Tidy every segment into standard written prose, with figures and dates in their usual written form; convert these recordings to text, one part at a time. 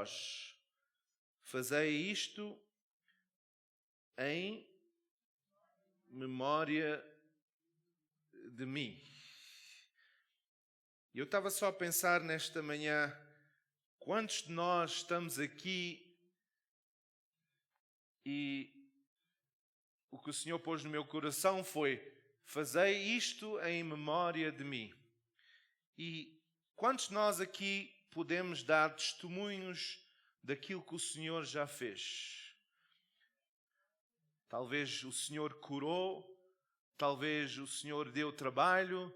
vós, fazei isto em memória de mim. Eu estava só a pensar nesta manhã, quantos de nós estamos aqui e o que o Senhor pôs no meu coração foi: fazei isto em memória de mim. E quantos de nós aqui podemos dar testemunhos daquilo que o Senhor já fez? Talvez o Senhor curou, talvez o Senhor deu trabalho,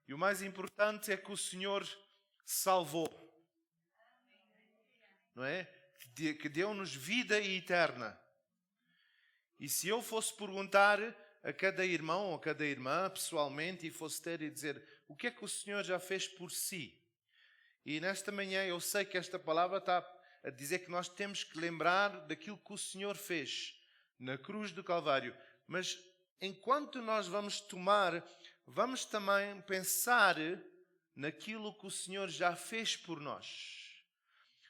e o mais importante é que o Senhor salvou, não é? Que deu-nos vida eterna. E se eu fosse perguntar a cada irmão ou a cada irmã pessoalmente e fosse ter e dizer o que é que o Senhor já fez por si? E nesta manhã eu sei que esta palavra está a dizer que nós temos que lembrar daquilo que o Senhor fez na cruz do Calvário. Mas enquanto nós vamos tomar, vamos também pensar naquilo que o Senhor já fez por nós.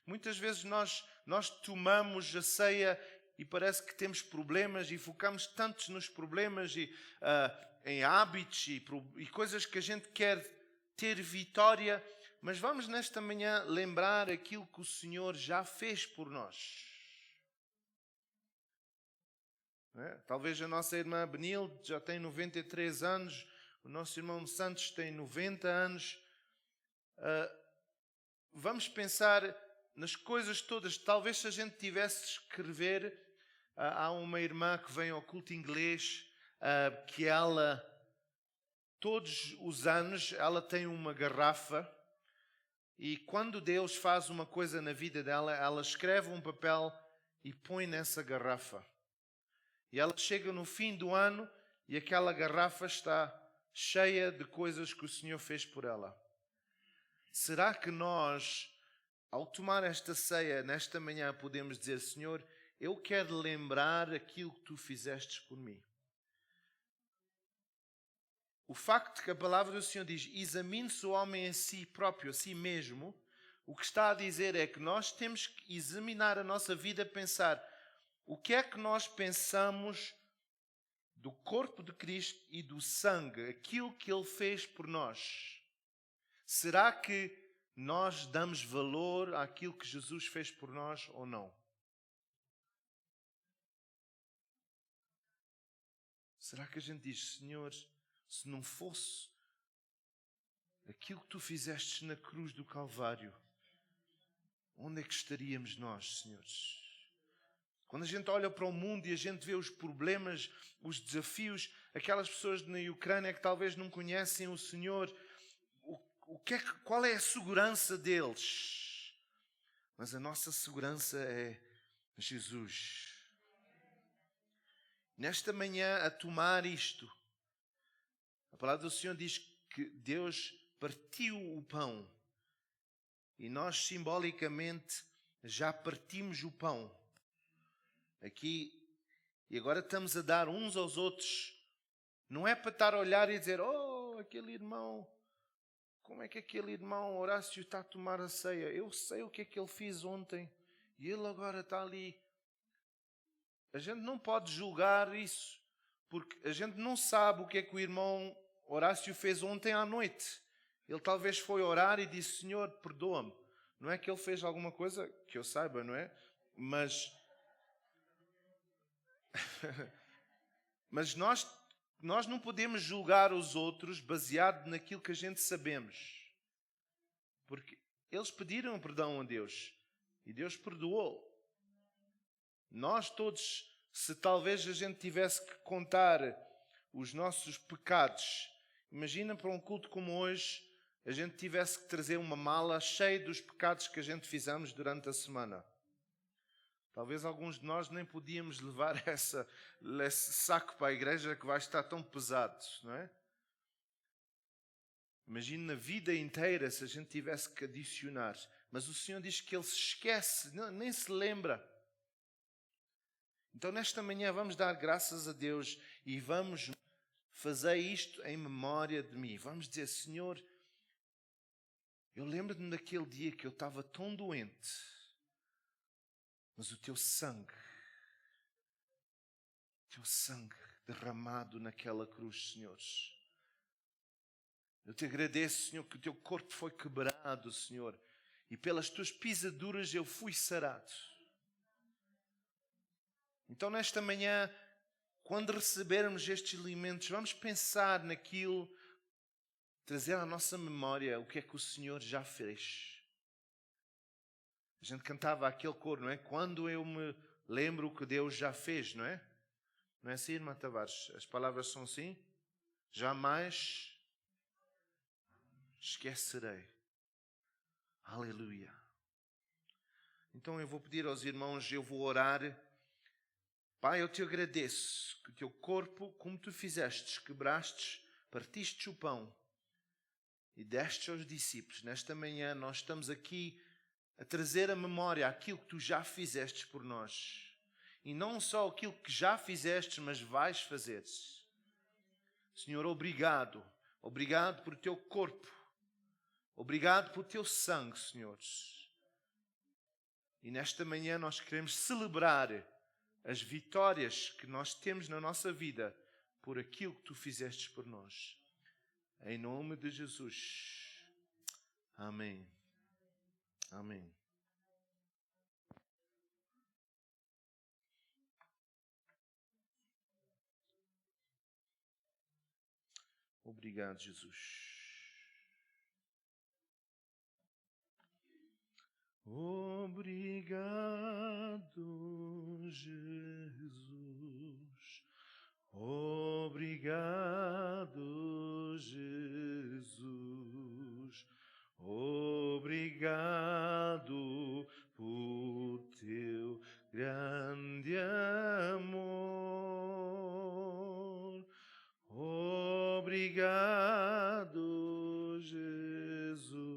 Muitas vezes nós tomamos a ceia e parece que temos problemas e focamos tantos nos problemas e em hábitos e coisas que a gente quer ter vitória, mas vamos nesta manhã lembrar aquilo que o Senhor já fez por nós. Não é? Talvez a nossa irmã Benilde já tem 93 anos, o nosso irmão Santos tem 90 anos. Vamos pensar nas coisas todas. Talvez se a gente tivesse de escrever, há uma irmã que vem ao culto inglês, que ela, todos os anos, ela tem uma garrafa e quando Deus faz uma coisa na vida dela, ela escreve um papel e põe nessa garrafa. E ela chega no fim do ano e aquela garrafa está cheia de coisas que o Senhor fez por ela. Será que nós, ao tomar esta ceia, nesta manhã, podemos dizer: Senhor, eu quero lembrar aquilo que Tu fizeste por mim? O facto de que a palavra do Senhor diz: examine-se o homem a si próprio, a si mesmo, o que está a dizer é que nós temos que examinar a nossa vida, pensar o que é que nós pensamos do corpo de Cristo e do sangue, aquilo que Ele fez por nós. Será que nós damos valor àquilo que Jesus fez por nós ou não? Será que a gente diz: Senhor, se não fosse aquilo que Tu fizeste na cruz do Calvário, onde é que estaríamos nós, senhores? Quando a gente olha para o mundo e a gente vê os problemas, os desafios, aquelas pessoas na Ucrânia que talvez não conhecem o Senhor, qual é a segurança deles? Mas a nossa segurança é Jesus. Nesta manhã, a tomar isto, a palavra do Senhor diz que Deus partiu o pão e nós simbolicamente já partimos o pão aqui e agora estamos a dar uns aos outros. Não é para estar a olhar e dizer: oh, aquele irmão, como é que aquele irmão Horácio está a tomar a ceia? Eu sei o que é que ele fez ontem e ele agora está ali. A gente não pode julgar isso, porque a gente não sabe o que é que o irmão Horácio fez ontem à noite. Ele talvez foi orar e disse: Senhor, perdoa-me. Não é que ele fez alguma coisa que eu saiba, não é? Mas nós não podemos julgar os outros baseado naquilo que a gente sabemos. Porque eles pediram perdão a Deus e Deus perdoou. Nós todos, se talvez a gente tivesse que contar os nossos pecados, imagina para um culto como hoje, a gente tivesse que trazer uma mala cheia dos pecados que a gente fizemos durante a semana. Talvez alguns de nós nem podíamos levar esse saco para a igreja que vai estar tão pesado, não é? Imagina na vida inteira se a gente tivesse que adicionar. Mas o Senhor diz que Ele se esquece, nem se lembra. Então nesta manhã vamos dar graças a Deus e vamos fazer isto em memória de mim. Vamos dizer: Senhor, Eu lembro-me daquele dia que eu estava tão doente, mas o teu sangue derramado naquela cruz, Senhor. Eu te agradeço, Senhor, que o teu corpo foi quebrado, Senhor, e pelas tuas pisaduras eu fui sarado. Então, nesta manhã, quando recebermos estes alimentos, vamos pensar naquilo, trazer à nossa memória o que é que o Senhor já fez. A gente cantava aquele coro, não é? Quando eu me lembro o que Deus já fez, não é? Não é assim, irmã Tavares? As palavras são assim? Jamais esquecerei. Aleluia. Então eu vou pedir aos irmãos, eu vou orar. Pai, eu te agradeço que o teu corpo, como tu fizestes, quebrastes, partiste o pão e deste aos discípulos. Nesta manhã nós estamos aqui a trazer à memória aquilo que tu já fizestes por nós. E não só aquilo que já fizestes, mas vais fazer. Senhor, obrigado. Obrigado por teu corpo. Obrigado por teu sangue, Senhor. E nesta manhã nós queremos celebrar as vitórias que nós temos na nossa vida por aquilo que tu fizestes por nós. Em nome de Jesus. Amém. Amém. Obrigado, Jesus. Obrigado, Jesus. Obrigado, Jesus. Obrigado por teu grande amor. Obrigado, Jesus.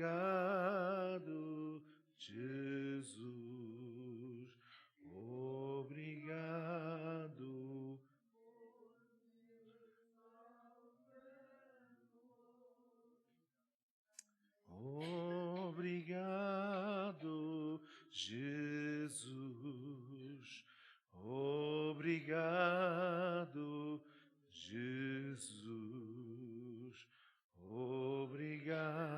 Obrigado, Jesus. Obrigado. Obrigado, Jesus. Obrigado, Jesus. Obrigado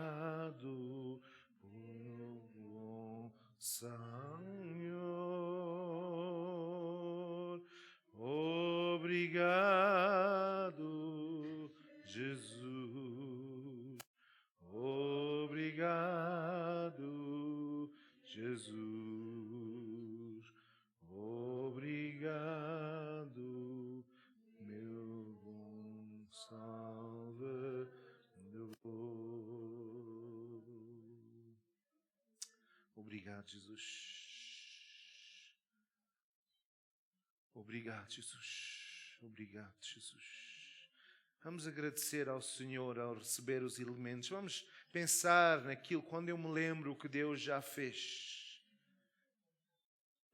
por bom Senhor. Obrigado, Jesus. Obrigado, Jesus. Obrigado, meu bom Salvador. Obrigado, Jesus. Obrigado, Jesus. Obrigado, Jesus. Vamos agradecer ao Senhor ao receber os elementos. Vamos pensar naquilo, quando eu me lembro o que Deus já fez.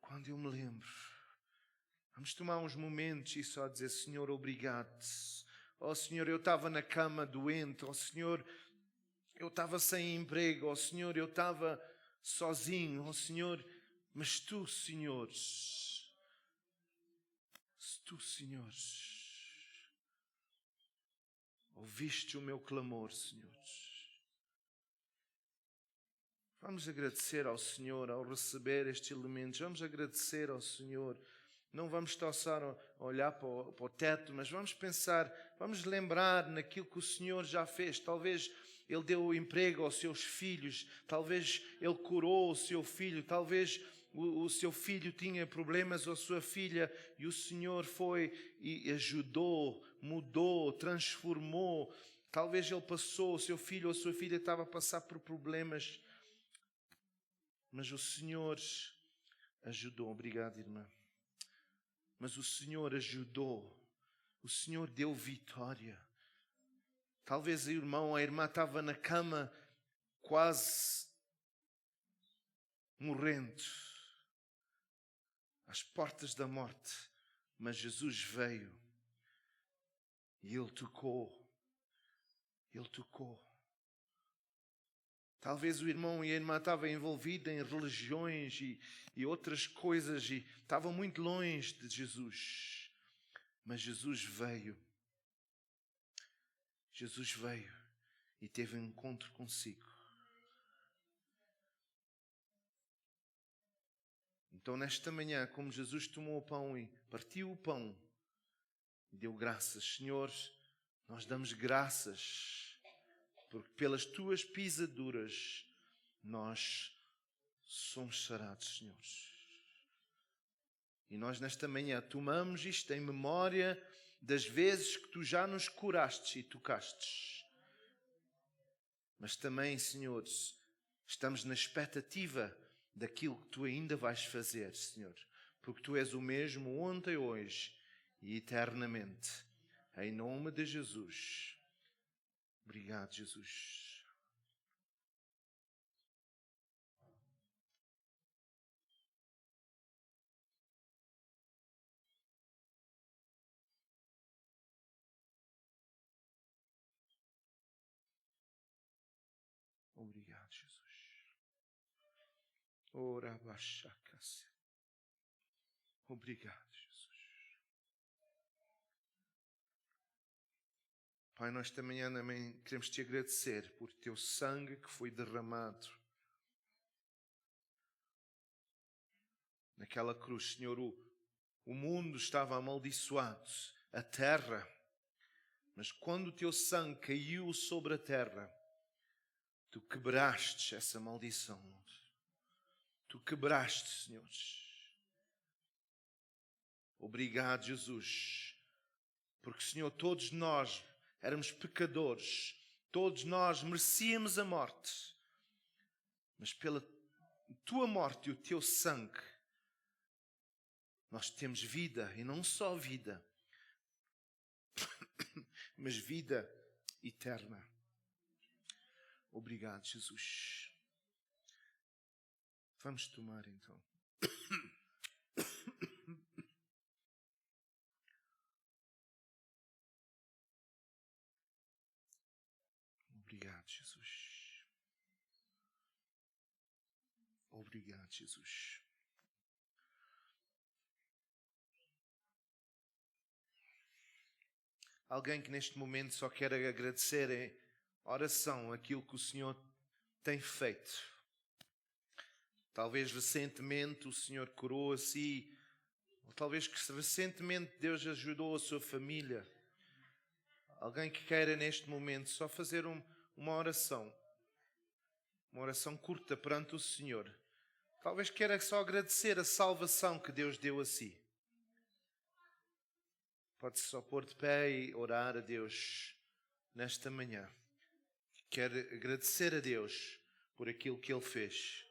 Quando eu me lembro. Vamos tomar uns momentos e só dizer: Senhor, obrigado. Oh Senhor, eu estava na cama doente. Oh Senhor, eu estava sem emprego. Oh Senhor, eu estava sozinho. Oh Senhor, mas tu, Senhor, ouviste o meu clamor, Senhor. Vamos agradecer ao Senhor ao receber estes elementos. Vamos agradecer ao Senhor. Não vamos estar só a olhar para o teto, mas vamos pensar, vamos lembrar naquilo que o Senhor já fez. Talvez Ele deu emprego aos seus filhos, talvez Ele curou o seu filho, talvez o seu filho tinha problemas ou a sua filha e o Senhor foi e ajudou, mudou, transformou. Talvez Ele passou, o seu filho ou a sua filha estava a passar por problemas, mas o Senhor ajudou. Obrigado, irmã. Mas o Senhor ajudou. O Senhor deu vitória. Talvez o irmão ou a irmã estava na cama quase morrendo, às portas da morte. Mas Jesus veio e Ele tocou Ele tocou. Talvez o irmão e a irmã estavam envolvidos em religiões e outras coisas e estavam muito longe de Jesus. Mas Jesus veio. Jesus veio e teve um encontro consigo. Então, nesta manhã, como Jesus tomou o pão e partiu o pão, e deu graças, Senhor, nós damos graças, porque pelas tuas pisaduras nós somos sarados, Senhor. E nós, nesta manhã, tomamos isto em memória das vezes que tu já nos curaste e tocastes. Mas também, Senhor, estamos na expectativa daquilo que tu ainda vais fazer, Senhor. Porque tu és o mesmo ontem, hoje e eternamente. Em nome de Jesus. Obrigado, Jesus. Obrigado, Jesus. Ora, baixaca-se. Obrigado, Jesus. Pai, nós também queremos te agradecer por teu sangue que foi derramado naquela cruz. Senhor, o mundo estava amaldiçoado, a terra. Mas quando o teu sangue caiu sobre a terra, tu quebraste essa maldição. Tu quebraste, Senhor. Obrigado, Jesus. Porque, Senhor, todos nós éramos pecadores. Todos nós merecíamos a morte. Mas pela tua morte e o teu sangue, nós temos vida. E não só vida, mas vida eterna. Obrigado, Jesus. Vamos tomar então. Obrigado, Jesus. Obrigado, Jesus. Alguém que neste momento só quer agradecer em oração aquilo que o Senhor tem feito. Talvez recentemente o Senhor curou a si, ou talvez que recentemente Deus ajudou a sua família. Alguém que queira neste momento só fazer uma oração curta perante o Senhor. Talvez queira só agradecer a salvação que Deus deu a si. Pode-se só pôr de pé e orar a Deus nesta manhã. Quer agradecer a Deus por aquilo que Ele fez.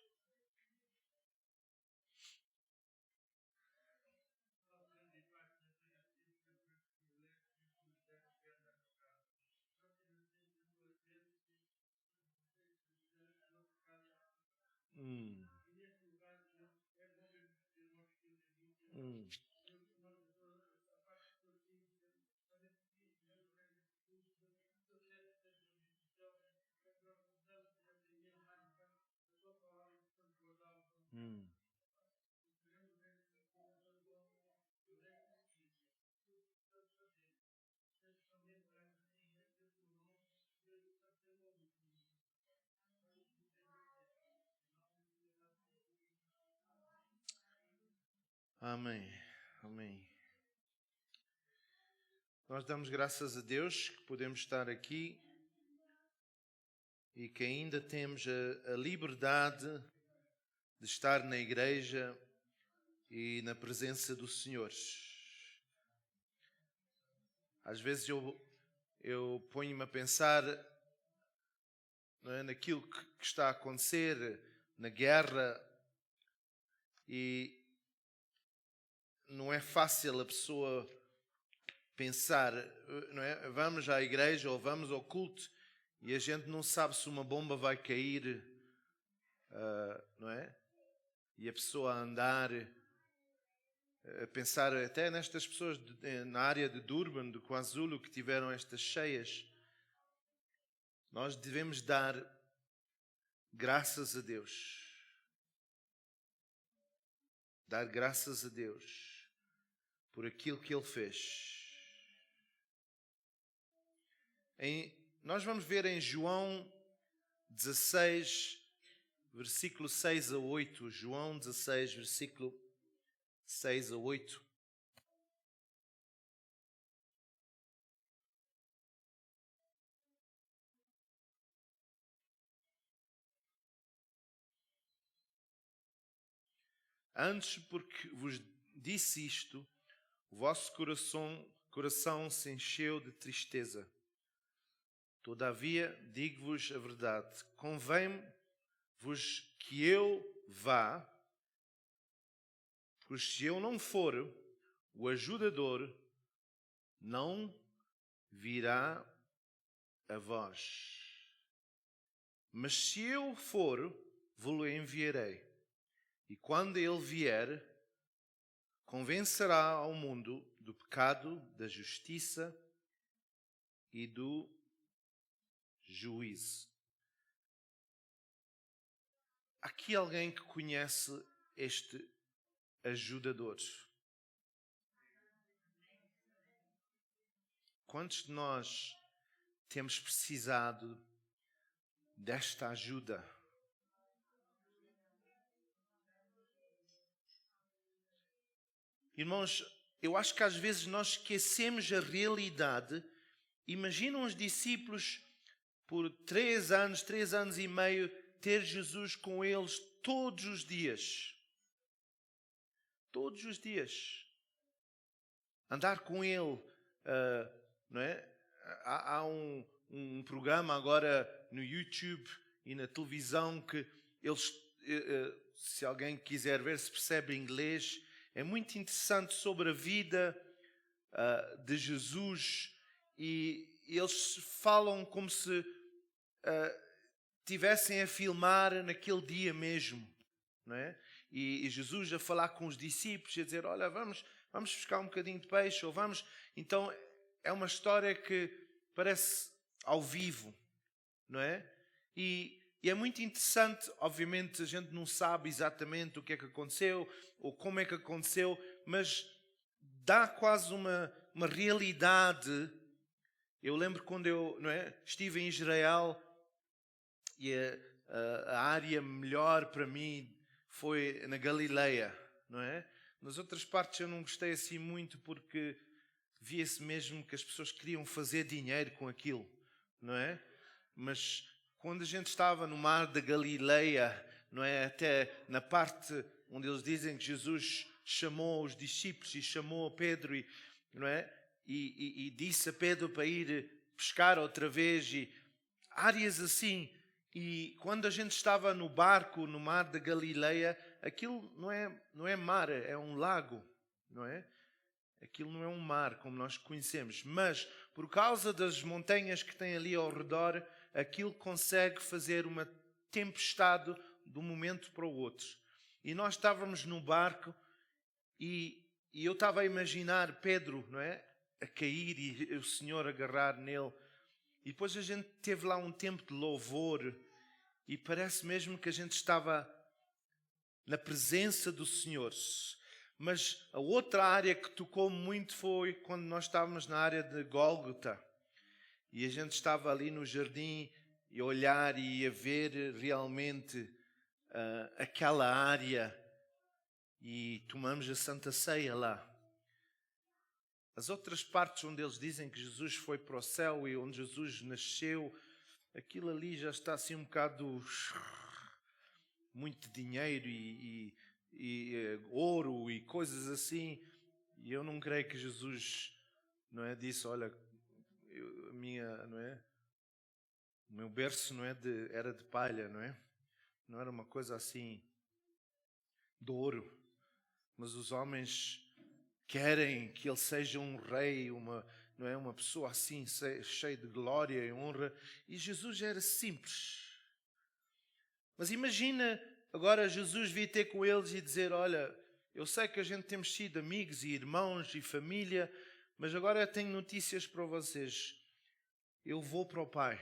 Hum. Hum. Hum. Amém. Amém. Nós damos graças a Deus que podemos estar aqui e que ainda temos a liberdade de estar na igreja e na presença do Senhor. Às vezes eu ponho-me a pensar, não é, naquilo que está a acontecer, na guerra, e não é fácil a pessoa pensar, não é? Vamos à igreja ou vamos ao culto e a gente não sabe se uma bomba vai cair, não é? E a pessoa a andar, a pensar até nestas pessoas na área de Durban, do KwaZulu, que tiveram estas cheias. nós devemos dar graças a Deus. Dar graças a Deus por aquilo que Ele fez. Nós vamos ver em João 16, versículo 6 a 8. João 16, versículo 6 a 8. Antes, porque vos disse isto, o vosso coração se encheu de tristeza. Todavia, digo-vos a verdade, convém-vos que eu vá, pois se eu não for, o ajudador não virá a vós. Mas se eu for, vos-lo enviarei. E quando ele vier, convencerá ao mundo do pecado, da justiça e do juízo. Há aqui alguém que conhece este ajudador? Quantos de nós temos precisado desta ajuda? Irmãos, eu acho que às vezes nós esquecemos a realidade. Imaginam os discípulos por 3 anos e meio, ter Jesus com eles todos os dias. Todos os dias. Andar com ele, não é? Há um programa agora no YouTube e na televisão que eles, se alguém quiser ver, se percebe inglês, é muito interessante sobre a vida de Jesus, e eles falam como se estivessem a filmar naquele dia mesmo, não é? E Jesus a falar com os discípulos e a dizer, olha, vamos buscar um bocadinho de peixe, ou vamos... Então é uma história que parece ao vivo, não é? E é muito interessante. Obviamente a gente não sabe exatamente o que é que aconteceu ou como é que aconteceu, mas dá quase uma realidade. Eu lembro quando eu, não é, estive em Israel, e a área melhor para mim foi na Galileia, não é? Nas outras partes eu não gostei assim muito, porque via-se mesmo que as pessoas queriam fazer dinheiro com aquilo, não é? Mas quando a gente estava no mar da Galileia, não é? Até na parte onde eles dizem que Jesus chamou os discípulos e chamou a Pedro, não é? E disse a Pedro para ir pescar outra vez, e áreas assim. E quando a gente estava no barco, no mar da Galileia, aquilo não é mar, é um lago, não é? Aquilo não é um mar como nós conhecemos, mas por causa das montanhas que tem ali ao redor, aquilo consegue fazer uma tempestade de um momento para o outro. E nós estávamos no barco e eu estava a imaginar Pedro, não é? A cair e o Senhor agarrar nele. E depois a gente teve lá um tempo de louvor e parece mesmo que a gente estava na presença do Senhor. Mas a outra área que tocou muito foi quando nós estávamos na área de Gólgota. E a gente estava ali no jardim e a olhar e a ver realmente aquela área, e tomamos a Santa Ceia lá. As outras partes onde eles dizem que Jesus foi para o céu e onde Jesus nasceu, aquilo ali já está assim um bocado... muito dinheiro e ouro e coisas assim. E eu não creio que Jesus, não é, disse, olha, não é, o meu berço não é era de palha, não é? Não era uma coisa assim de ouro. Mas os homens querem que ele seja um rei, não é, uma pessoa assim cheia de glória e honra. E Jesus era simples. Mas imagina agora Jesus vir ter com eles e dizer, olha, eu sei que a gente temos sido amigos e irmãos e família, mas agora eu tenho notícias para vocês. Eu vou para o Pai.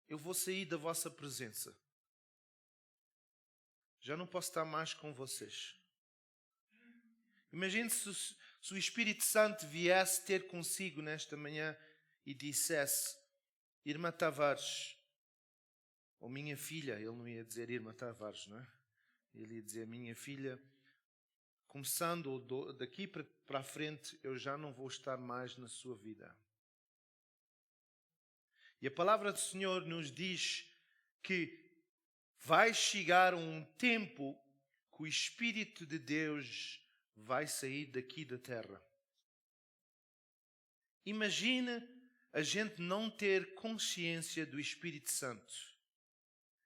eu vou sair da vossa presença. Já não posso estar mais com vocês. Imagine se o Espírito Santo viesse ter consigo nesta manhã e dissesse: Irmã Tavares, ou minha filha, ele não ia dizer Irmã Tavares, não é? Ele ia dizer: minha filha, começando daqui para a frente, eu já não vou estar mais na sua vida. E a palavra do Senhor nos diz que vai chegar um tempo que o Espírito de Deus vai sair daqui da terra. Imagina a gente não ter consciência do Espírito Santo.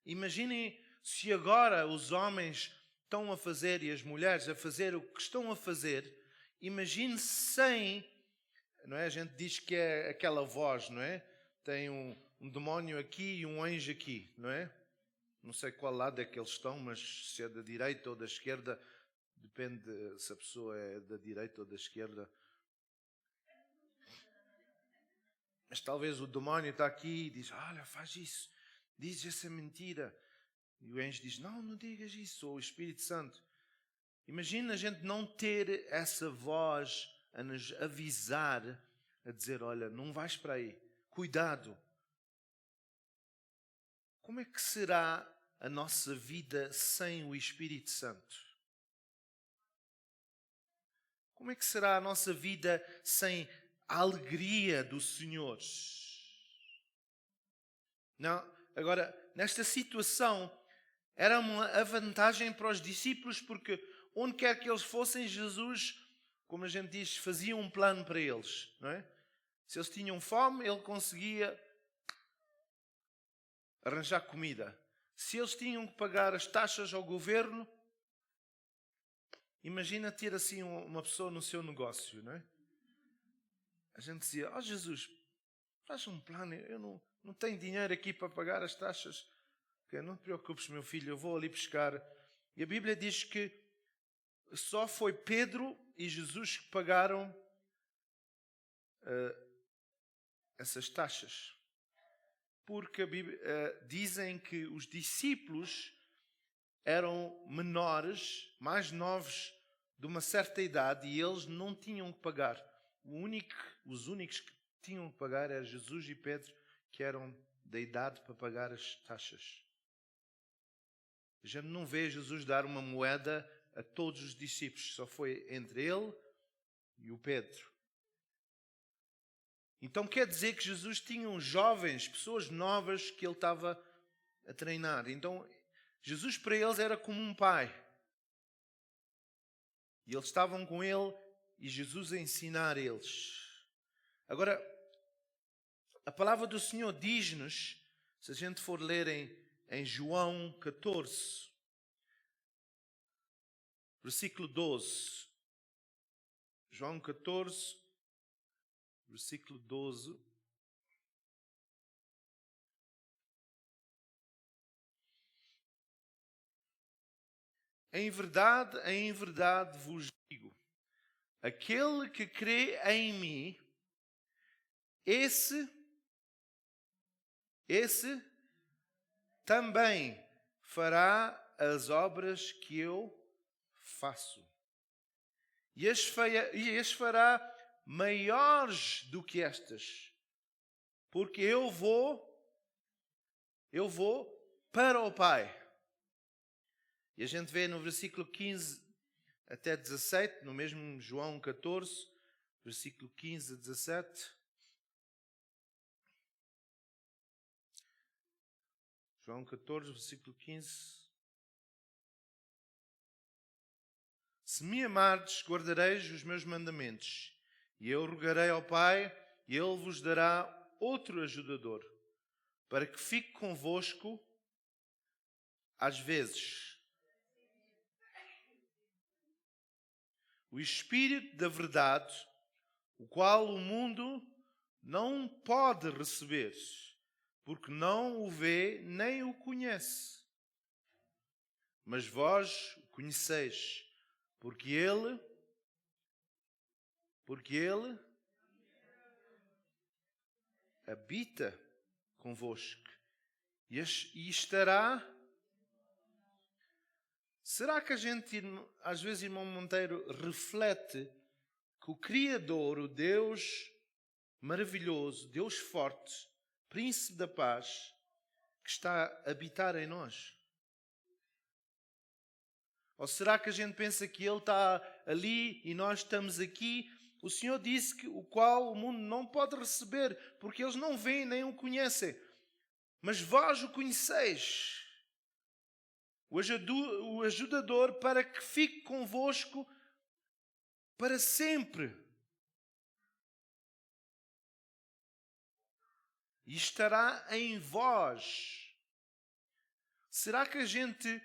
Imaginem se agora os homens estão a fazer e as mulheres a fazer o que estão a fazer. Imagine sem, não é? A gente diz que é aquela voz, não é? Tem um demónio aqui e um anjo aqui, não é? Não sei qual lado é que eles estão, mas se é da direita ou da esquerda, depende se a pessoa é da direita ou da esquerda. Mas talvez o demónio está aqui e diz: olha, faz isso, diz essa mentira. E o anjo diz: não digas isso. Ou o Espírito Santo. Imagina a gente não ter essa voz a nos avisar, a dizer: olha, não vais para aí, cuidado. Como é que será a nossa vida sem o Espírito Santo? Como é que será a nossa vida sem a alegria do Senhor? Não, agora, nesta situação, era uma vantagem para os discípulos, porque onde quer que eles fossem, Jesus, como a gente diz, fazia um plano para eles, não é? Se eles tinham fome, ele conseguia arranjar comida. Se eles tinham que pagar as taxas ao governo, imagina ter assim uma pessoa no seu negócio, não é? A gente dizia: Jesus, faz um plano, eu não tenho dinheiro aqui para pagar as taxas. Não te preocupes, meu filho, eu vou ali pescar. E a Bíblia diz que só foi Pedro e Jesus que pagaram essas taxas. Porque dizem que os discípulos eram menores, mais novos de uma certa idade, e eles não tinham que pagar. Os únicos que tinham que pagar eram Jesus e Pedro, que eram da idade para pagar as taxas. A gente não vê Jesus dar uma moeda a todos os discípulos, só foi entre ele e o Pedro. Então quer dizer que Jesus tinha uns jovens, pessoas novas que ele estava a treinar. Então Jesus para eles era como um pai. E eles estavam com ele e Jesus a ensinar eles. Agora, a palavra do Senhor diz-nos, se a gente for ler em João 14, versículo 12. João 14, versículo 12. Em verdade vos digo, aquele que crê em mim, esse também fará as obras que eu faço. E as fará maiores do que estas, porque eu vou para o Pai. E a gente vê no versículo 15 até 17, no mesmo João 14, versículo 15 a 17. João 14, versículo 15. Se me amardes, guardareis os meus mandamentos, e eu rogarei ao Pai, e Ele vos dará outro ajudador, para que fique convosco às vezes. O Espírito da verdade, o qual o mundo não pode receber, porque não o vê nem o conhece. Mas vós o conheceis, porque Ele habita convosco e estará... Será que a gente, às vezes, irmão Monteiro, reflete que o Criador, o Deus maravilhoso, Deus forte, Príncipe da Paz, que está a habitar em nós? Ou será que a gente pensa que Ele está ali e nós estamos aqui? O Senhor disse que o qual o mundo não pode receber, porque eles não veem nem o conhecem. Mas vós o conheceis, o ajudador, para que fique convosco para sempre. E estará em vós. Será que a gente...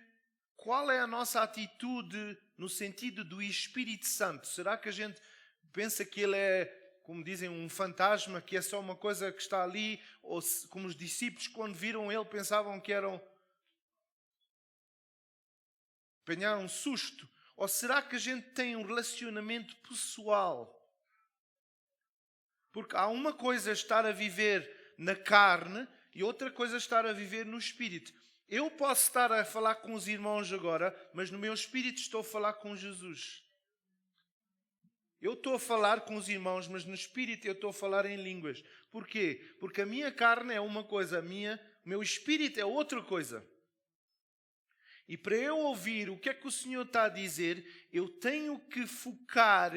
Qual é a nossa atitude no sentido do Espírito Santo? Será que a gente pensa que Ele é, como dizem, um fantasma, que é só uma coisa que está ali? Ou como os discípulos, quando viram Ele, pensavam que apanharam um susto? Ou será que a gente tem um relacionamento pessoal? Porque há uma coisa estar a viver na carne e outra coisa estar a viver no Espírito. Eu posso estar a falar com os irmãos agora, mas no meu espírito estou a falar com Jesus. Eu estou a falar com os irmãos, mas no espírito eu estou a falar em línguas. Porquê? Porque a minha carne é uma coisa, o meu espírito é outra coisa. E para eu ouvir o que é que o Senhor está a dizer, eu tenho que focar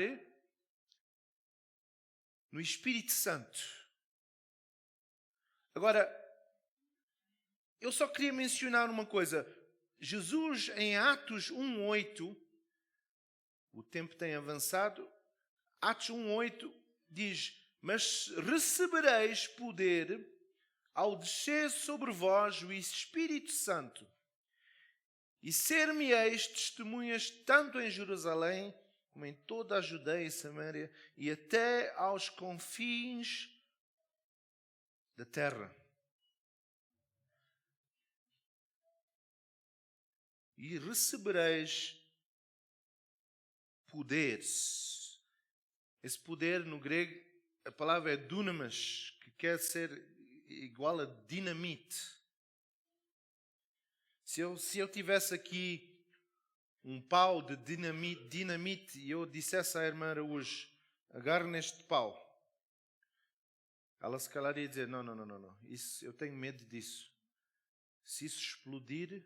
no Espírito Santo. Agora, eu só queria mencionar uma coisa. Jesus, em Atos 1:8, o tempo tem avançado, Atos 1:8 diz: mas recebereis poder ao descer sobre vós o Espírito Santo, e ser-me-eis testemunhas tanto em Jerusalém, como em toda a Judeia e Samaria, e até aos confins da terra. E recebereis poderes. Esse poder no grego, a palavra é dunamis, que quer ser igual a dinamite. Se eu tivesse aqui um pau de dinamite e eu dissesse à irmã Araújo, agarre neste pau, ela se calhar ia dizer, não, isso, eu tenho medo disso. Se isso explodir,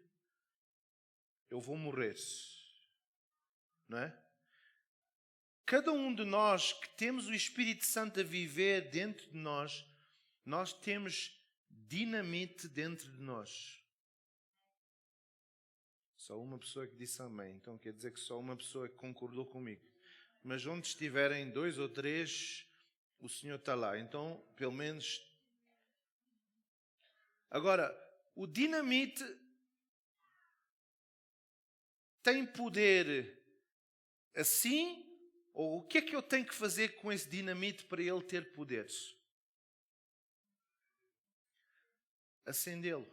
eu vou morrer. Não é? Cada um de nós que temos o Espírito Santo a viver dentro de nós, nós temos dinamite dentro de nós. Só uma pessoa que disse amém. Então quer dizer que só uma pessoa que concordou comigo. Mas onde estiverem 2 ou 3, o Senhor está lá. Então, pelo menos... Agora, o dinamite tem poder assim? Ou o que é que eu tenho que fazer com esse dinamite para ele ter poderes? Acendê-lo.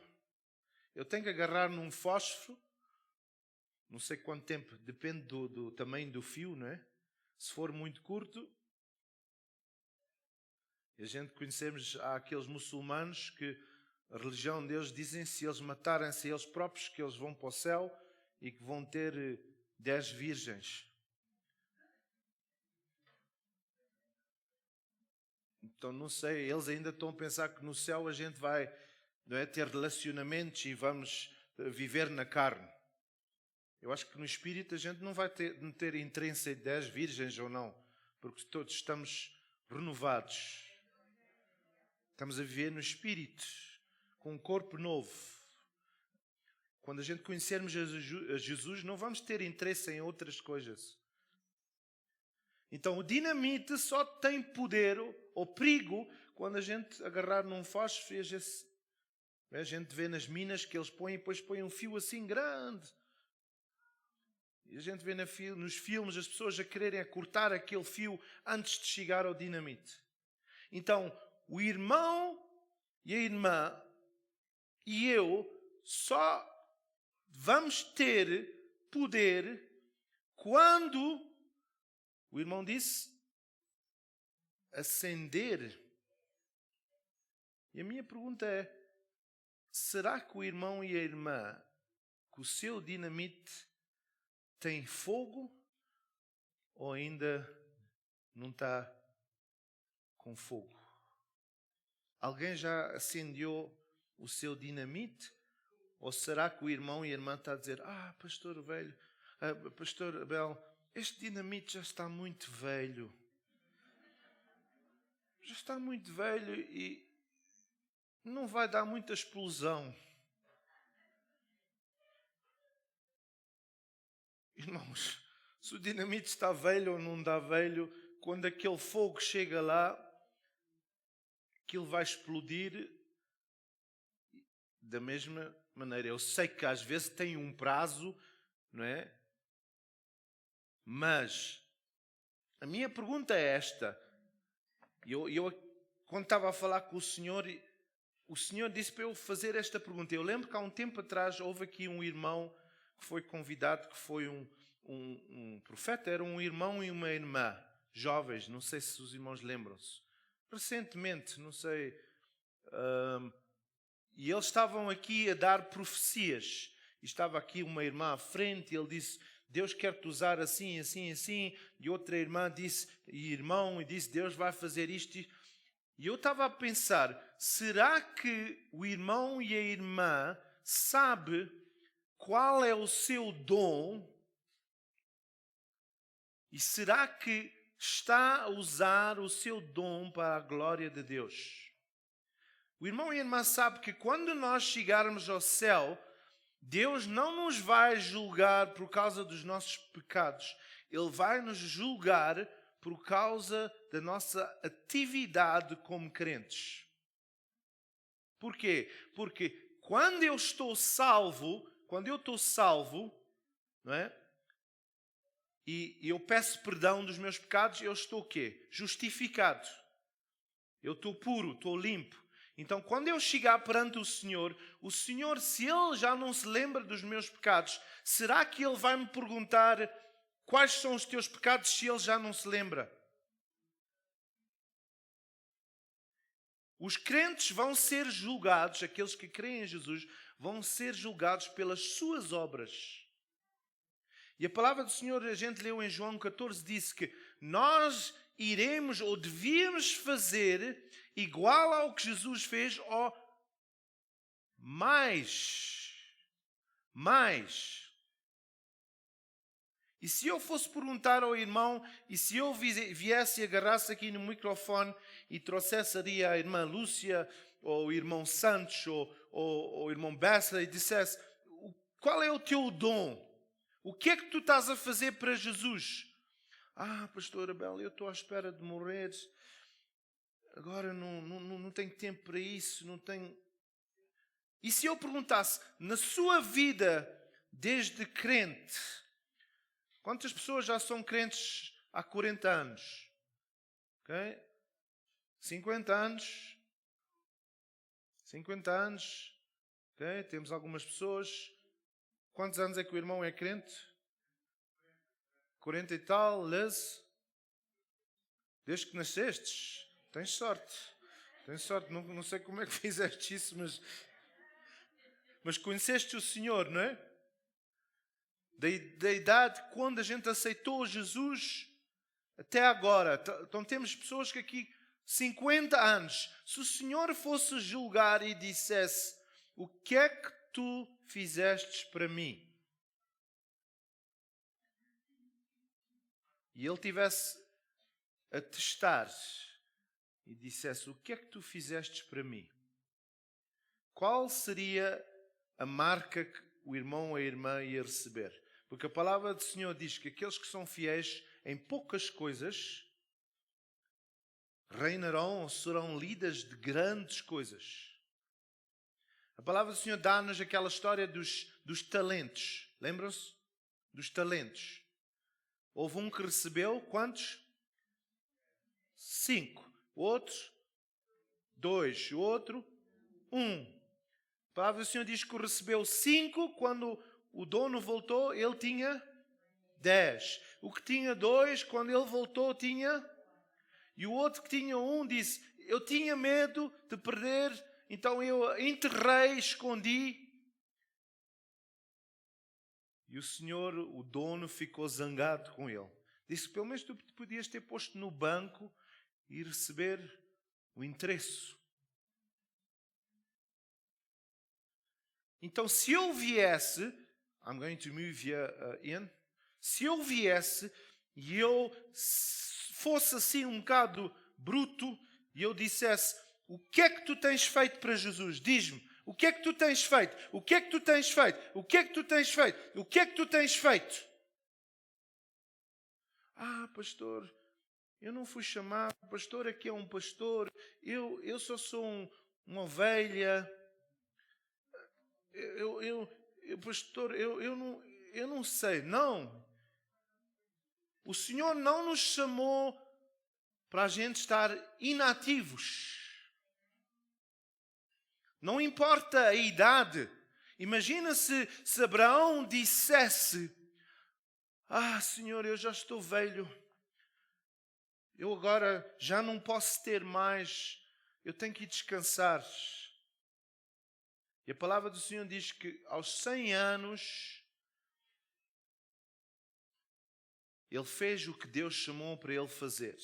Eu tenho que agarrar num fósforo, não sei quanto tempo, depende do tamanho do fio, não é? Se for muito curto, a gente conhecemos, há aqueles muçulmanos que a religião deles dizem se eles matarem-se eles próprios, que eles vão para o céu e que vão ter 10 virgens. Então não sei, eles ainda estão a pensar que no céu a gente vai, não é, ter relacionamentos e vamos viver na carne. Eu acho que no espírito a gente não vai ter interesse em 10 virgens ou não, porque todos estamos renovados. Estamos a viver no espírito, com um corpo novo. Quando a gente conhecermos a Jesus, não vamos ter interesse em outras coisas. Então o dinamite só tem poder ou perigo quando a gente agarrar num fósforo e a gente vê nas minas que eles põem e depois põem um fio assim grande. E a gente vê nos filmes as pessoas a quererem cortar aquele fio antes de chegar ao dinamite. Então, o irmão e a irmã e eu só vamos ter poder quando, o irmão disse, acender. E a minha pergunta é, será que o irmão e a irmã, que o seu dinamite tem fogo ou ainda não está com fogo? Alguém já acendeu o seu dinamite? Ou será que o irmão e a irmã estão a dizer: pastor velho, pastor Abel, este dinamite já está muito velho. Já está muito velho e não vai dar muita explosão. Irmãos, se o dinamite está velho ou não está velho, quando aquele fogo chega lá, aquilo vai explodir da mesma maneira. Eu sei que às vezes tem um prazo, não é? Mas a minha pergunta é esta. Eu quando estava a falar com o Senhor disse para eu fazer esta pergunta. Eu lembro que há um tempo atrás houve aqui um irmão que foi convidado, que foi um profeta, era um irmão e uma irmã, jovens, não sei se os irmãos lembram-se. Recentemente, não sei. E eles estavam aqui a dar profecias. E estava aqui uma irmã à frente e ele disse: Deus quer te usar assim, assim, assim. E outra irmã disse, e disse: Deus vai fazer isto. E eu estava a pensar, será que o irmão e a irmã sabe qual é o seu dom? E será que está a usar o seu dom para a glória de Deus? O irmão e a irmã sabem que quando nós chegarmos ao céu, Deus não nos vai julgar por causa dos nossos pecados. Ele vai nos julgar por causa da nossa atividade como crentes. Por quê? Porque quando eu estou salvo, não é? E eu peço perdão dos meus pecados, eu estou o quê? Justificado. Eu estou puro, estou limpo. Então, quando eu chegar perante o Senhor, se Ele já não se lembra dos meus pecados, será que Ele vai me perguntar quais são os teus pecados se Ele já não se lembra? Os crentes vão ser julgados, aqueles que creem em Jesus, vão ser julgados pelas suas obras. E a palavra do Senhor, a gente leu em João 14, disse que nós iremos ou devíamos fazer igual ao que Jesus fez ou mais. E se eu fosse perguntar ao irmão, e se eu viesse e agarrasse aqui no microfone e trouxesse ali a irmã Lúcia, ou o irmão Santos, ou o irmão Bessa, e dissesse: qual é o teu dom? O que é que tu estás a fazer para Jesus? Pastor Abel, eu estou à espera de morrer. Agora não tenho tempo para isso, não tenho... E se eu perguntasse, na sua vida desde crente, quantas pessoas já são crentes há 40 anos? Okay? 50 anos? 50 anos? Okay? Temos algumas pessoas. Quantos anos é que o irmão é crente? 40 e tal, Les? Desde que nascestes? Tens sorte. Não sei como é que fizeste isso, mas conheceste o Senhor, não é? Da idade quando a gente aceitou Jesus até agora. Então temos pessoas que aqui 50 anos. Se o Senhor fosse julgar e dissesse: o que é que tu fizestes para mim? E ele tivesse a testar e dissesse: o que é que tu fizestes para mim? Qual seria a marca que o irmão ou a irmã ia receber? Porque a palavra do Senhor diz que aqueles que são fiéis em poucas coisas reinarão ou serão líderes de grandes coisas. A palavra do Senhor dá-nos aquela história dos talentos. Lembram-se? Dos talentos. Houve um que recebeu quantos? 5. O outro? 2. O outro? 1. A palavra do Senhor diz que recebeu 5. Quando o dono voltou, ele tinha 10. O que tinha 2, quando ele voltou, tinha... E o outro que tinha 1 disse: eu tinha medo de perder Então eu enterrei, escondi. E o senhor, o dono, ficou zangado com ele. Disse, pelo menos tu podias ter posto no banco e receber o interesse. Então, se eu viesse, I'm going to move you in. Se eu viesse e eu fosse assim um bocado bruto e eu dissesse, o que é que tu tens feito para Jesus? Diz-me, o que é que tu tens feito? O que é que tu tens feito? O que é que tu tens feito? O que é que tu tens feito? Ah, pastor, eu não fui chamado. O pastor aqui é um pastor. Eu só sou uma ovelha. Pastor, eu não sei. Não. O Senhor não nos chamou para a gente estar inativos. Não importa a idade. Imagina se Abraão dissesse, ah, Senhor, eu já estou velho. Eu agora já não posso ter mais. Eu tenho que ir descansar. E a palavra do Senhor diz que aos 100 anos, ele fez o que Deus chamou para ele fazer.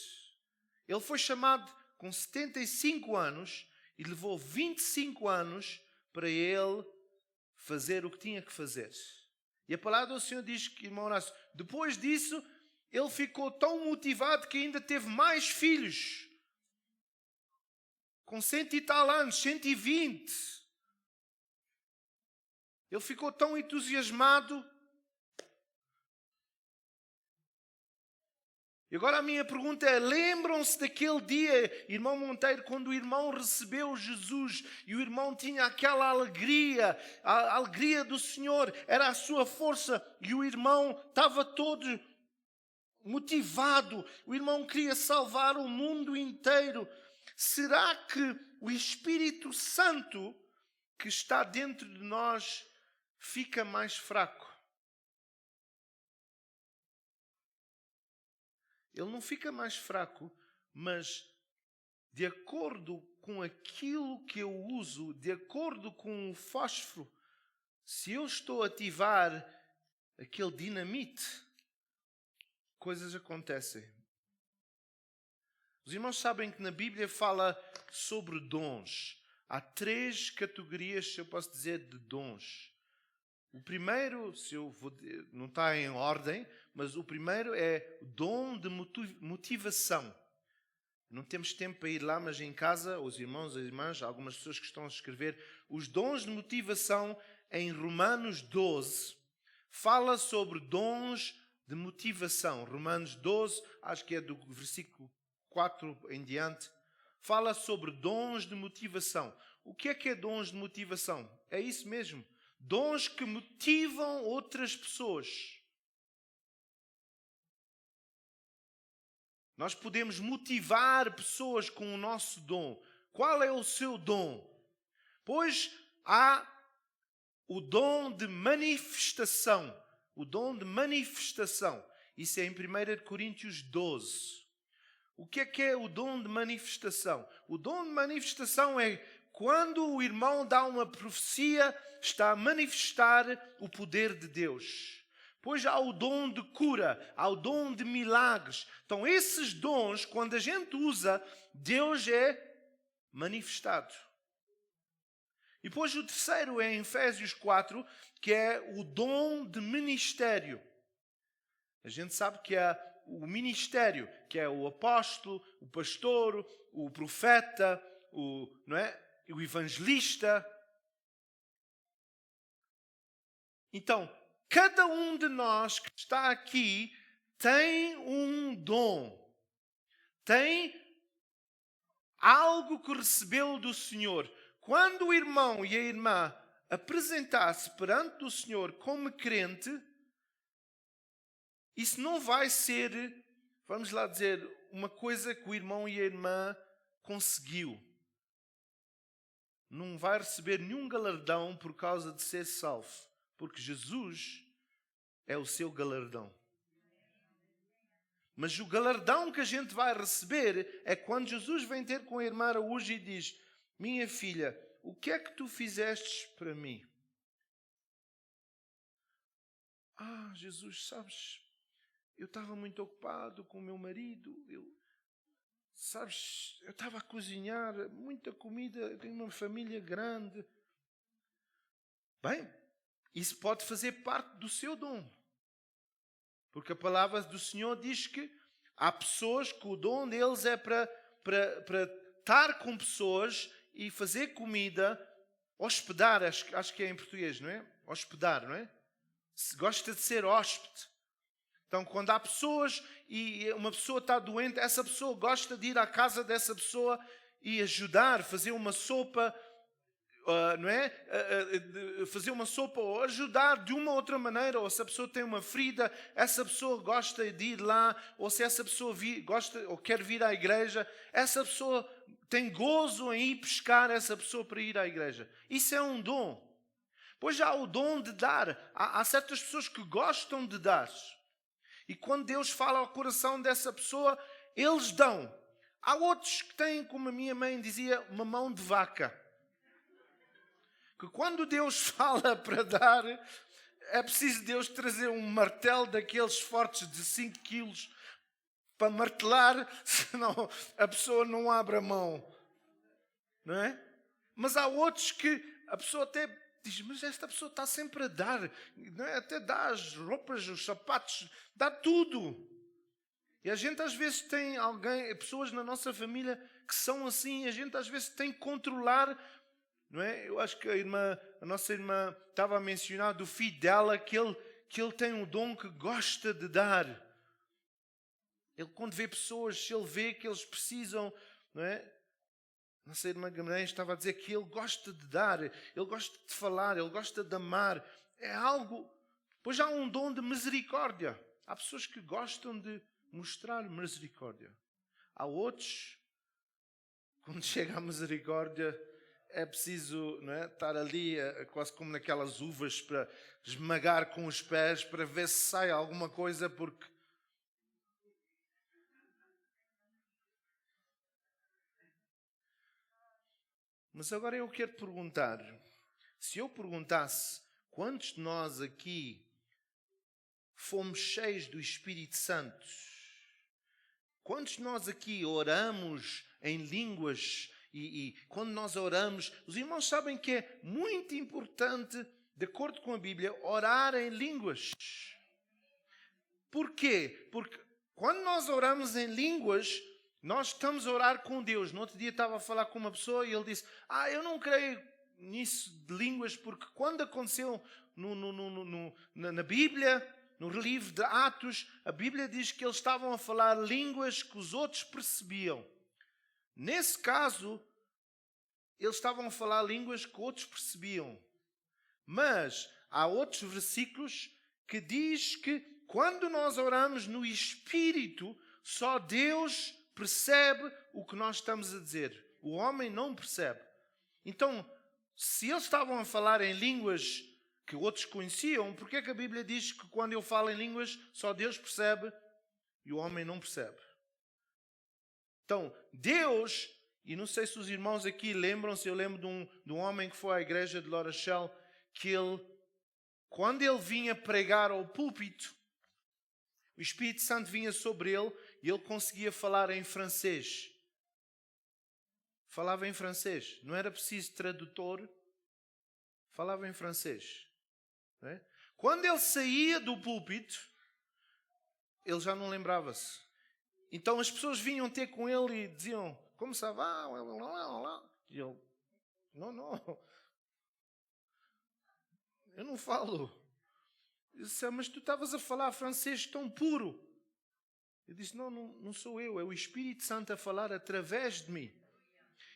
Ele foi chamado com 75 anos e levou 25 anos para ele fazer o que tinha que fazer. E a palavra do Senhor diz que, irmão Horácio, depois disso, ele ficou tão motivado que ainda teve mais filhos. Com 100 e tal anos, 120. Ele ficou tão entusiasmado. E agora a minha pergunta é, lembram-se daquele dia, irmão Monteiro, quando o irmão recebeu Jesus e o irmão tinha aquela alegria, a alegria do Senhor era a sua força e o irmão estava todo motivado, o irmão queria salvar o mundo inteiro. Será que o Espírito Santo que está dentro de nós fica mais fraco? Ele não fica mais fraco, mas de acordo com aquilo que eu uso, de acordo com o fósforo, se eu estou a ativar aquele dinamite, coisas acontecem. Os irmãos sabem que na Bíblia fala sobre dons. Há 3 categorias, se eu posso dizer, de dons. O primeiro, não está em ordem, mas o primeiro é o dom de motivação. Não temos tempo para ir lá, mas em casa, os irmãos e as irmãs, algumas pessoas que estão a escrever, os dons de motivação em Romanos 12, fala sobre dons de motivação. Romanos 12, acho que é do versículo 4 em diante, fala sobre dons de motivação. O que é dons de motivação? É isso mesmo. Dons que motivam outras pessoas. Nós podemos motivar pessoas com o nosso dom. Qual é o seu dom? Pois há o dom de manifestação. O dom de manifestação. Isso é em 1 Coríntios 12. O que é o dom de manifestação? O dom de manifestação é quando o irmão dá uma profecia, está a manifestar o poder de Deus. Pois há o dom de cura, há o dom de milagres. Então esses dons, quando a gente usa, Deus é manifestado. E depois o terceiro é em Efésios 4, que é o dom de ministério. A gente sabe que é o ministério, que é o apóstolo, o pastor, o profeta, o evangelista. Então, cada um de nós que está aqui tem um dom. Tem algo que recebeu do Senhor. Quando o irmão e a irmã apresentar-se perante o Senhor como crente, isso não vai ser, vamos lá dizer, uma coisa que o irmão e a irmã conseguiu. Não vai receber nenhum galardão por causa de ser salvo. Porque Jesus é o seu galardão. Mas o galardão que a gente vai receber é quando Jesus vem ter com a irmã Araújo e diz: minha filha, o que é que tu fizestes para mim? Jesus, sabes, eu estava muito ocupado com o meu marido, sabes, eu estava a cozinhar muita comida, eu tenho uma família grande. Bem, isso pode fazer parte do seu dom. Porque a palavra do Senhor diz que há pessoas que o dom deles é para estar com pessoas e fazer comida, hospedar, acho que é em português, não é? Hospedar, não é? Se gosta de ser hóspede. Então, quando há pessoas e uma pessoa está doente, essa pessoa gosta de ir à casa dessa pessoa e ajudar, fazer uma sopa, não é? Fazer uma sopa ou ajudar de uma ou outra maneira. Ou se a pessoa tem uma ferida, essa pessoa gosta de ir lá. Ou se essa pessoa gosta ou quer vir à igreja, essa pessoa tem gozo em ir pescar essa pessoa para ir à igreja. Isso é um dom. Pois há o dom de dar. Há certas pessoas que gostam de dar. E quando Deus fala ao coração dessa pessoa, eles dão. Há outros que têm, como a minha mãe dizia, uma mão de vaca. Que quando Deus fala para dar, é preciso Deus trazer um martelo daqueles fortes de 5 quilos para martelar, senão a pessoa não abre a mão. Não é? Mas há outros que a pessoa até diz, mas esta pessoa está sempre a dar. Não é? Até dá as roupas, os sapatos, dá tudo. E a gente às vezes tem pessoas na nossa família que são assim, a gente às vezes tem que controlar. Não é? Eu acho que a nossa irmã estava a mencionar do filho dela que ele tem um dom que gosta de dar. Ele quando vê pessoas, se ele vê que eles precisam, não é? Nossa irmã Guimarães estava a dizer que ele gosta de dar, ele gosta de falar, ele gosta de amar. É algo... Pois há um dom de misericórdia. Há pessoas que gostam de mostrar misericórdia. Há outros, quando chega a misericórdia, é preciso, não é, estar ali quase como naquelas uvas para esmagar com os pés para ver se sai alguma coisa, porque mas agora eu quero perguntar, se eu perguntasse quantos de nós aqui fomos cheios do Espírito Santo, quantos de nós aqui oramos em línguas e quando nós oramos, os irmãos sabem que é muito importante, de acordo com a Bíblia, orar em línguas. Porquê? Porque quando nós oramos em línguas, nós estamos a orar com Deus. No outro dia estava a falar com uma pessoa e ele disse, eu não creio nisso de línguas, porque quando aconteceu na Bíblia, no livro de Atos, a Bíblia diz que eles estavam a falar línguas que os outros percebiam. Nesse caso, eles estavam a falar línguas que outros percebiam. Mas há outros versículos que diz que quando nós oramos no Espírito, só Deus percebe o que nós estamos a dizer. O homem não percebe. Então, se eles estavam a falar em línguas que outros conheciam, por que é que a Bíblia diz que quando eu falo em línguas, só Deus percebe e o homem não percebe? Então, Deus, e não sei se os irmãos aqui lembram-se, eu lembro de um homem que foi à igreja de La Rochelle, que quando ele vinha pregar ao púlpito, o Espírito Santo vinha sobre ele e ele conseguia falar em francês. Falava em francês. Não era preciso tradutor. Falava em francês. Não é? Quando ele saía do púlpito, ele já não lembrava-se. Então as pessoas vinham ter com ele e diziam, como ça va? E ele, não. Eu não falo. Eu disse, mas tu estavas a falar francês tão puro. Eu disse, não sou eu, é o Espírito Santo a falar através de mim.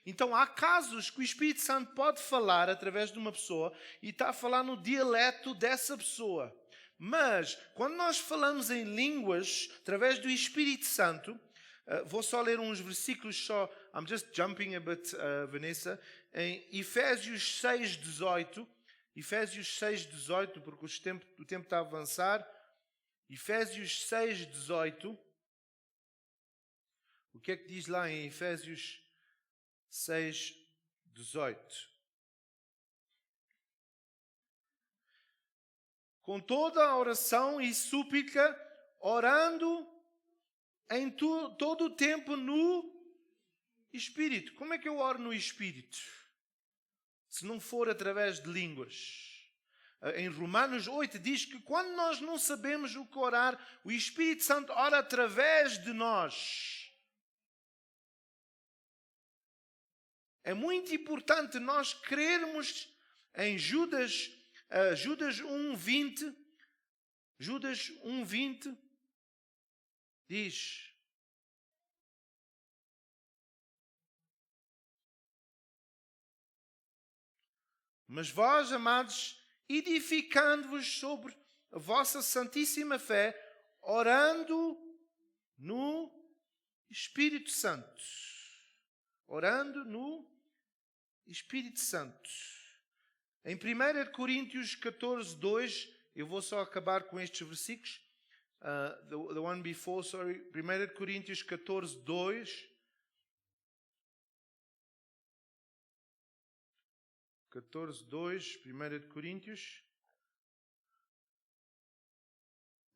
Então há casos que o Espírito Santo pode falar através de uma pessoa e está a falar no dialeto dessa pessoa. Mas quando nós falamos em línguas através do Espírito Santo, vou só ler uns versículos só. I'm just jumping a bit, Vanessa. Em Efésios 6:18. Efésios 6:18, porque o tempo está a avançar. Efésios 6:18. O que é que diz lá em Efésios 6:18? com toda a oração e súplica, orando em todo o tempo no Espírito. Como é que eu oro no Espírito? Se não for através de línguas. Em Romanos 8 diz que quando nós não sabemos o que orar, o Espírito Santo ora através de nós. É muito importante nós crermos em Judas 1:20. Judas 1:20 diz: mas vós, amados, edificando-vos sobre a vossa santíssima fé, orando no Espírito Santo. Orando no Espírito Santo. Em 1 Coríntios 14:2, eu vou só acabar com estes versículos. The one before, sorry. 1 Coríntios 14:2. 14:2, 1 Coríntios,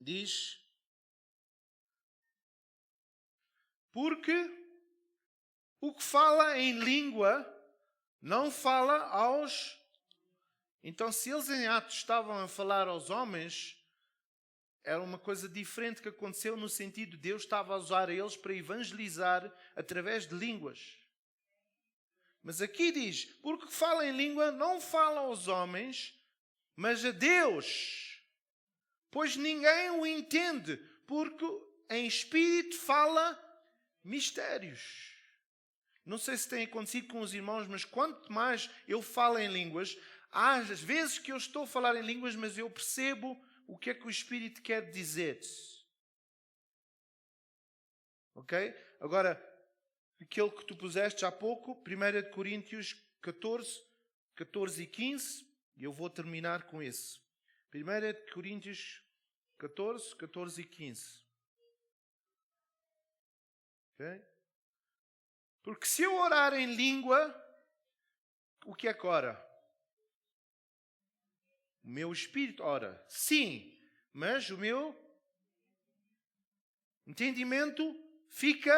diz: porque o que fala em língua não fala aos... Então, se eles em Atos estavam a falar aos homens, era uma coisa diferente que aconteceu no sentido de Deus estava a usar eles para evangelizar através de línguas. Mas aqui diz, porque fala em língua não fala aos homens, mas a Deus. Pois ninguém o entende, porque em espírito fala mistérios. Não sei se tem acontecido com os irmãos, mas quanto mais eu falo em línguas, há às vezes que eu estou a falar em línguas, mas eu percebo o que é que o Espírito quer dizer. Ok? Agora, aquele que tu puseste há pouco, 1 Coríntios 14 e 15, e eu vou terminar com esse. 1 Coríntios 14 e 15. Ok? Porque se eu orar em língua, o que é que ora? O meu espírito ora. Sim, mas o meu entendimento fica...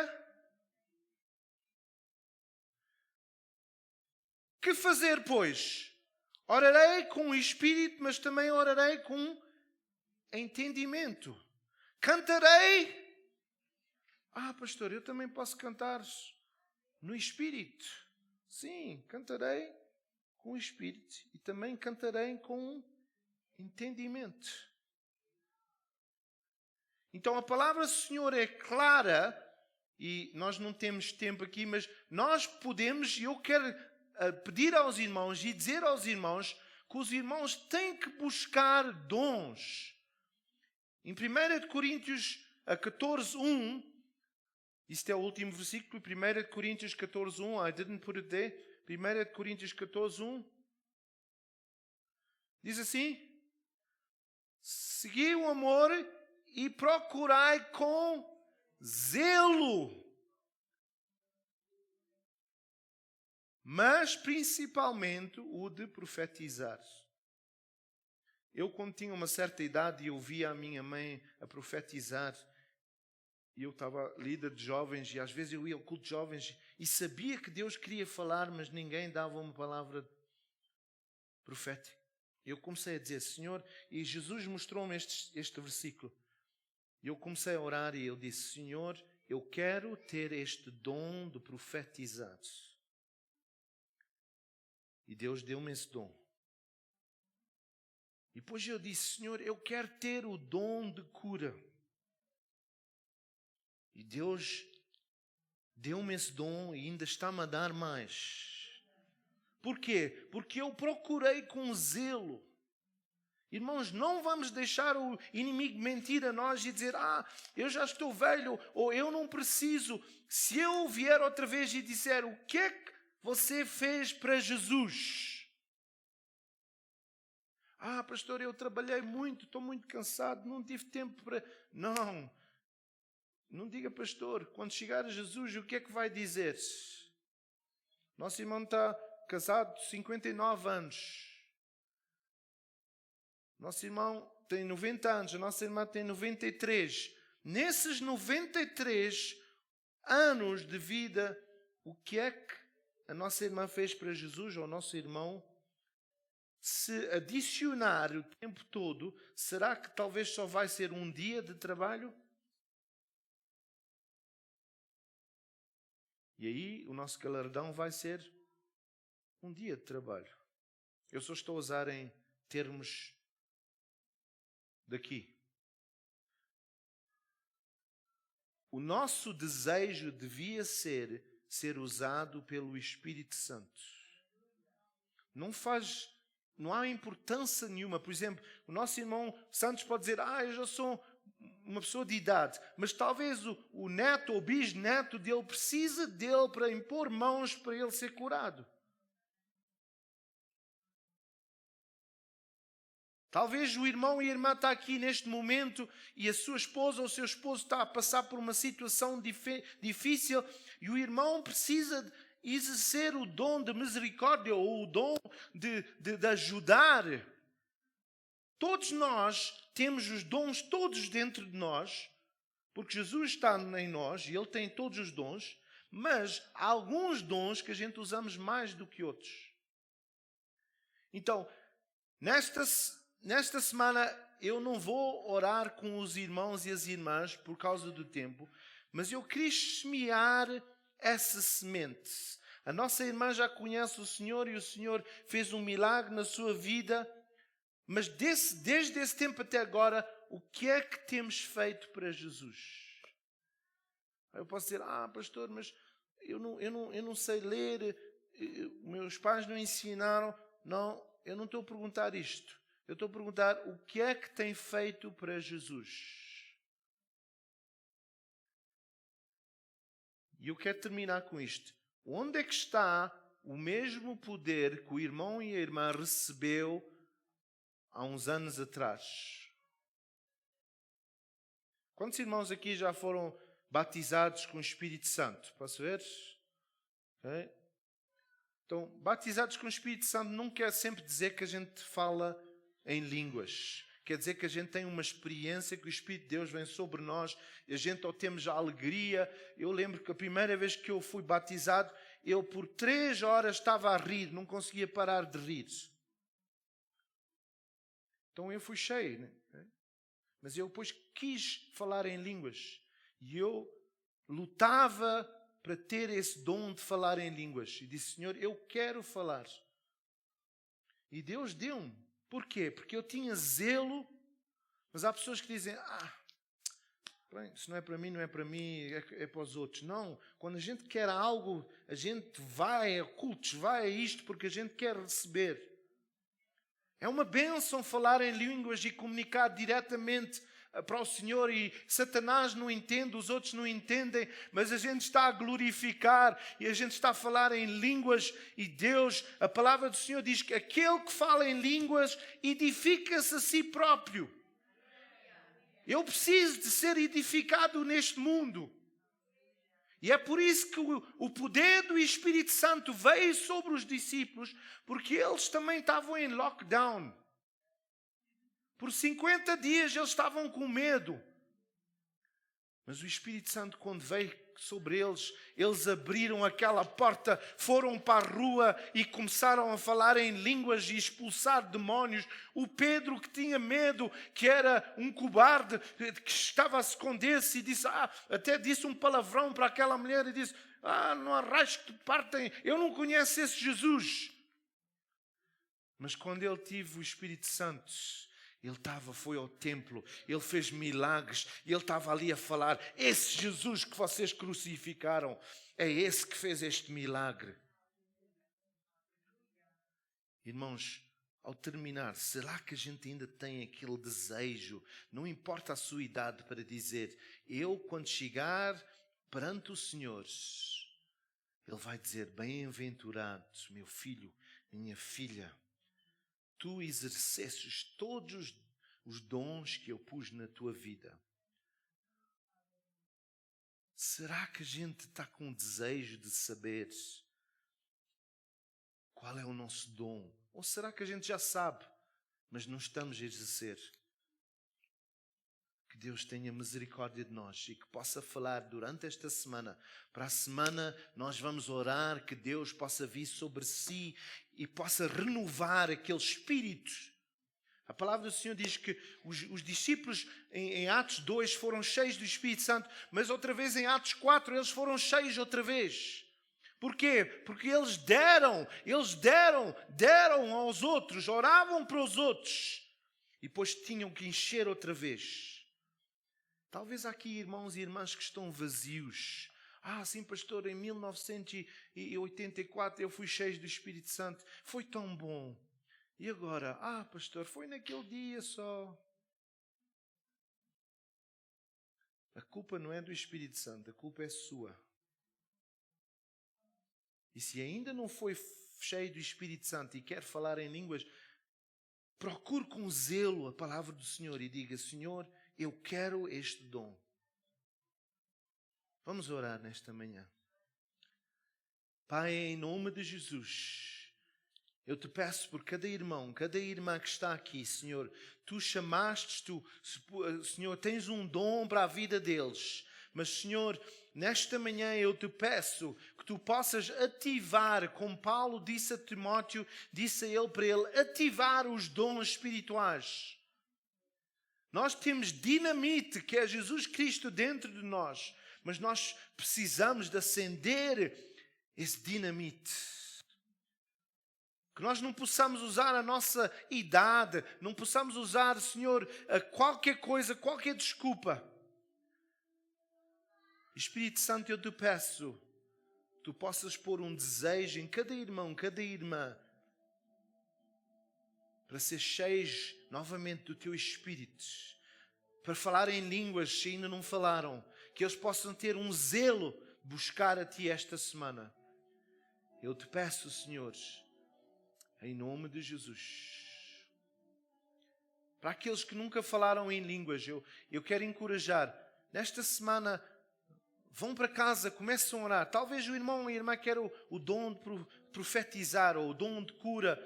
Que fazer, pois? Orarei com o espírito, mas também orarei com entendimento. Cantarei. Pastor, eu também posso cantar no espírito. Sim, cantarei com o espírito e também cantarei com entendimento. Então a palavra do Senhor é clara e nós não temos tempo aqui, mas nós podemos, e eu quero pedir aos irmãos e dizer aos irmãos que os irmãos têm que buscar dons. Em 1 Coríntios 14:1, isto é o último versículo, 1 Coríntios 14:1, I didn't put it there, 1 Coríntios 14:1, diz assim: segui o amor e procurai com zelo, mas principalmente o de profetizar. Eu, quando tinha uma certa idade, eu via a minha mãe a profetizar. E eu estava líder de jovens e às vezes eu ia ao culto de jovens e sabia que Deus queria falar, mas ninguém dava uma palavra profética. Eu comecei a dizer, Senhor, e Jesus mostrou-me este versículo. E eu comecei a orar e eu disse, Senhor, eu quero ter este dom de profetizar. E Deus deu-me esse dom. E depois eu disse, Senhor, eu quero ter o dom de cura. E Deus deu-me esse dom e ainda está-me a dar mais. Porquê? Porque eu procurei com zelo. Irmãos, não vamos deixar o inimigo mentir a nós e dizer, eu já estou velho, ou eu não preciso. Se eu vier outra vez e disser, o que é que você fez para Jesus? Pastor, eu trabalhei muito, estou muito cansado, não tive tempo para... Não diga, pastor, quando chegar a Jesus, o que é que vai dizer? Nosso irmão está casado 59 anos. Nosso irmão tem 90 anos, a nossa irmã tem 93. Nesses 93 anos de vida, o que é que a nossa irmã fez para Jesus, ou o nosso irmão? Se adicionar o tempo todo, será que talvez só vai ser um dia de trabalho? E aí o nosso galardão vai ser um dia de trabalho. Eu só estou a usar em termos daqui. O nosso desejo devia ser usado pelo Espírito Santo. Não há importância nenhuma. Por exemplo, o nosso irmão Santos pode dizer, eu já sou uma pessoa de idade, mas talvez o neto ou bisneto dele precisa dele para impor mãos para ele ser curado. Talvez o irmão e a irmã está aqui neste momento e a sua esposa ou o seu esposo está a passar por uma situação difícil e o irmão precisa exercer o dom de misericórdia ou o dom de ajudar. Todos nós temos os dons todos dentro de nós, porque Jesus está em nós e Ele tem todos os dons, mas há alguns dons que a gente usamos mais do que outros. Então, nesta semana eu não vou orar com os irmãos e as irmãs por causa do tempo, mas eu queria semear essa semente. A nossa irmã já conhece o Senhor e o Senhor fez um milagre na sua vida, mas desde esse tempo até agora, o que é que temos feito para Jesus? Eu posso dizer, pastor, mas eu não sei ler, meus pais não ensinaram. Não, eu não estou a perguntar isto. Eu estou a perguntar o que é que tem feito para Jesus. E eu quero terminar com isto. Onde é que está o mesmo poder que o irmão e a irmã recebeu há uns anos atrás? Quantos irmãos aqui já foram batizados com o Espírito Santo? Posso ver? Okay. Então, batizados com o Espírito Santo não quer sempre dizer que a gente fala em línguas. Quer dizer que a gente tem uma experiência que o Espírito de Deus vem sobre nós e a gente temos a alegria. Eu lembro que a primeira vez que eu fui batizado, eu por 3 horas estava a rir, não conseguia parar de rir. Então eu fui cheio, né? Mas eu depois quis falar em línguas e eu lutava para ter esse dom de falar em línguas. E disse, Senhor, eu quero falar. E Deus deu-me. Porquê? Porque eu tinha zelo, mas há pessoas que dizem, bem, se não é para mim, não é para mim, é para os outros. Não, quando a gente quer algo, a gente vai a cultos, vai a isto, porque a gente quer receber. É uma bênção falar em línguas e comunicar diretamente para o Senhor, e Satanás não entende, os outros não entendem, mas a gente está a glorificar e a gente está a falar em línguas e Deus, a palavra do Senhor diz que aquele que fala em línguas edifica-se a si próprio. Eu preciso de ser edificado neste mundo. E é por isso que o poder do Espírito Santo veio sobre os discípulos, porque eles também estavam em lockdown. Por 50 dias eles estavam com medo. Mas o Espírito Santo, quando veio sobre eles, eles abriram aquela porta, foram para a rua e começaram a falar em línguas e expulsar demónios. O Pedro, que tinha medo, que era um cobarde, que estava a esconder-se e disse, até disse um palavrão para aquela mulher e disse, não há raios que te partem, eu não conheço esse Jesus. Mas quando ele teve o Espírito Santo, ele foi ao templo, ele fez milagres, e ele estava ali a falar, esse Jesus que vocês crucificaram, é esse que fez este milagre. Irmãos, ao terminar, será que a gente ainda tem aquele desejo, não importa a sua idade, para dizer, eu quando chegar perante o Senhor, Ele vai dizer, bem-aventurado, meu filho, minha filha, tu exercestes todos os dons que eu pus na tua vida. Será que a gente está com desejo de saber qual é o nosso dom? Ou será que a gente já sabe, mas não estamos a exercer? Deus tenha misericórdia de nós e que possa falar durante esta semana. Para a semana nós vamos orar que Deus possa vir sobre si e possa renovar aquele espírito. A palavra do Senhor diz que os discípulos em Atos 2 foram cheios do Espírito Santo, mas outra vez em Atos 4 eles foram cheios outra vez. Porquê? Porque eles deram aos outros, oravam para os outros e depois tinham que encher outra vez. Talvez há aqui irmãos e irmãs que estão vazios. Sim, pastor, em 1984 eu fui cheio do Espírito Santo. Foi tão bom. E agora? Pastor, foi naquele dia só. A culpa não é do Espírito Santo, a culpa é sua. E se ainda não foi cheio do Espírito Santo e quer falar em línguas, procure com zelo a palavra do Senhor e diga: Senhor, eu quero este dom. Vamos orar nesta manhã. Pai, em nome de Jesus, eu te peço por cada irmão, cada irmã que está aqui, Senhor. Tu chamaste, Senhor, tens um dom para a vida deles. Mas, Senhor, nesta manhã eu te peço que tu possas ativar, como Paulo disse a Timóteo, disse a ele para ele, ativar os dons espirituais. Nós temos dinamite, que é Jesus Cristo dentro de nós, mas nós precisamos de acender esse dinamite. Que nós não possamos usar a nossa idade, não possamos usar, Senhor, qualquer coisa, qualquer desculpa. Espírito Santo, eu te peço, tu possas pôr um desejo em cada irmão, cada irmã, para ser cheios novamente do teu Espírito, para falar em línguas se ainda não falaram, que eles possam ter um zelo de buscar a ti esta semana. Eu te peço, Senhor, em nome de Jesus. Para aqueles que nunca falaram em línguas, eu quero encorajar, nesta semana, vão para casa, começam a orar. Talvez o irmão ou a irmã quer o dom de profetizar ou o dom de cura.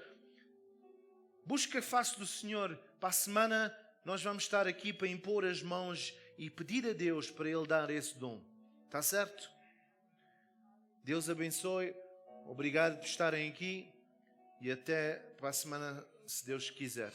Busca a face do Senhor. Para a semana nós vamos estar aqui para impor as mãos e pedir a Deus para Ele dar esse dom. Está certo? Deus abençoe. Obrigado por estarem aqui e até para a semana, se Deus quiser.